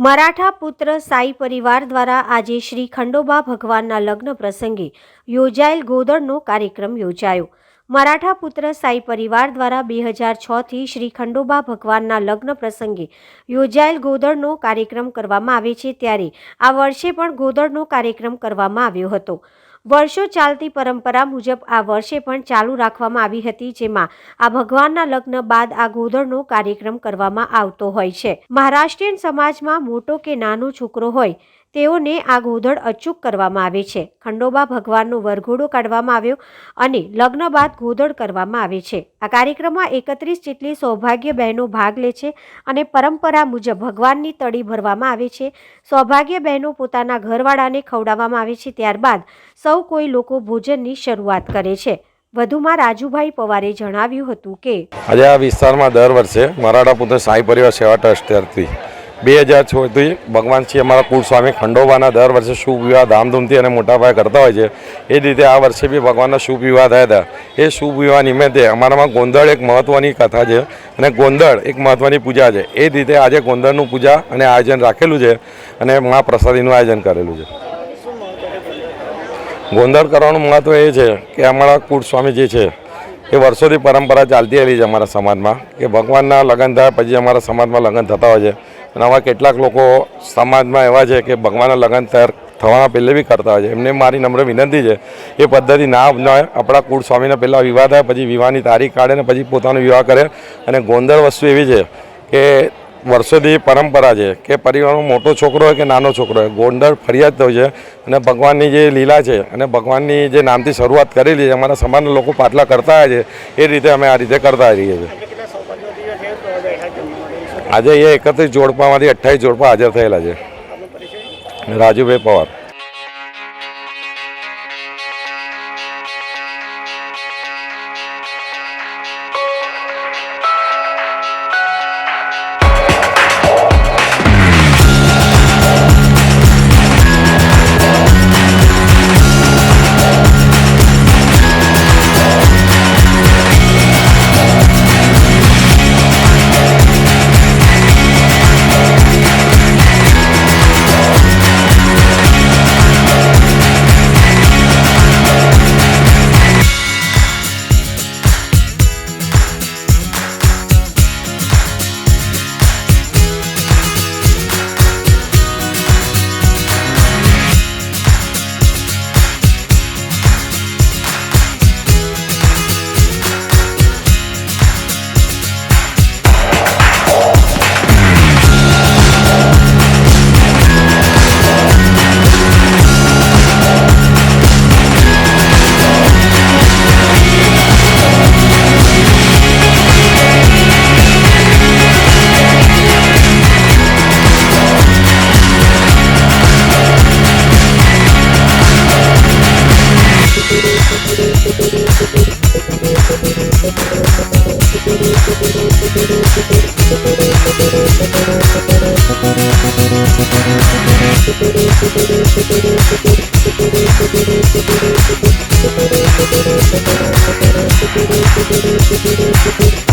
મરાઠા પુત્ર સાઈ પરિવાર દ્વારા આજે શ્રી ખંડોબા ભગવાનના લગ્ન પ્રસંગે યોજાયેલ ગોદડનો કાર્યક્રમ યોજાયો। મરાઠા પુત્ર સાઈ પરિવાર દ્વારા 2006થી શ્રી ખંડોબા ભગવાનના લગ્ન પ્રસંગે યોજાયેલ ગોદડનો કાર્યક્રમ કરવામાં આવે છે, ત્યારે આ વર્ષે પણ ગોદડનો કાર્યક્રમ કરવામાં આવ્યો હતો। વર્ષો ચાલતી પરંપરા મુજબ આ વર્ષે પણ ચાલુ રાખવામાં આવી હતી, જેમાં આ ભગવાનના લગ્ન બાદ આ ગોદડનો કાર્યક્રમ કરવામાં આવતો હોય છે। મહારાષ્ટ્રીયન સમાજમાં મોટો કે નાનો છોકરો હોય તેઓને આ ગોદડ અચૂક કરવામાં આવે છે। ખંડોબા ભગવાનનો વરઘોડો કાઢવામાં આવ્યો અને લગ્ન બાદ ગોદડ કરવામાં આવે છે। આ કાર્યક્રમમાં 31 જેટલી સૌભાગ્ય બહેનો ભાગ લે છે અને પરંપરા મુજબ ભગવાનની તળી ભરવામાં આવે છે। સૌભાગ્ય બહેનો પોતાના ઘરવાળાને ખવડાવવામાં આવે છે, ત્યારબાદ સૌ કોઈ લોકો ભોજનની શરૂઆત કરે છે। વધુમાં રાજુભાઈ પવારે જણાવ્યું હતું કે આજે આ વિસ્તારમાં દર વર્ષે મરાઠા પુત્ર સાઈ પરિવાર સેવા ટ્રસ્ટ તરફથી 2006થી ભગવાન શ્રી અમારા કુળસ્વામી ખંડોબાના દર વર્ષે શુભ વિવાહ ધામધૂમથી અને મોટા પાયે કરતા હોય છે। એ રીતે આ વર્ષે બી ભગવાનના શુભ વિવાહ થયા હતા। એ શુભ વિવાહ નિમિત્તે અમારામાં ગોંદડ એક મહત્ત્વની કથા છે અને ગોંદડ એક મહત્ત્વની પૂજા છે। એ રીતે આજે ગોંદડનું પૂજા અને આયોજન રાખેલું છે અને મા પ્રસાદીનું આયોજન કરેલું છે। ગોંદડ કરવાનું મહત્ત્વ એ છે કે અમારા કુળસ્વામી જે છે એ વર્ષોથી પરંપરા ચાલતી આવેલી છે અમારા સમાજમાં કે ભગવાનના લગ્ન થયા પછી અમારા સમાજમાં લગ્ન થતા હોય છે અને આવા કેટલાક લોકો સમાજમાં એવા છે કે ભગવાનના લગ્ન થવાના પહેલે બી કરતા હોય છે। એમને મારી નમ્ર વિનંતી છે એ પદ્ધતિ ના અપનાવે। આપણા કુળસ્વામીને પહેલાં વિવાહ થાય, પછી વિવાહની તારીખ કાઢે ને પછી પોતાનો વિવાહ કરે। અને ગોંદડ વસ્તુ એવી છે કે વર્ષોથી પરંપરા છે કે પરિવારનો મોટો છોકરો હોય કે નાનો છોકરો હોય, ગોંદડ ફરિયાદ હોય છે અને ભગવાનની જે લીલા છે અને ભગવાનની જે નામથી શરૂઆત કરેલી છે અમારા સમાજના લોકો પાટલા કરતા હોય છે, એ રીતે અમે આ રીતે કરતા રહીએ છીએ। આજે એ 31 જોડપામાંથી 28 જોડપા હાજર થયેલા છે। રાજુભાઈ પવાર। Thank you.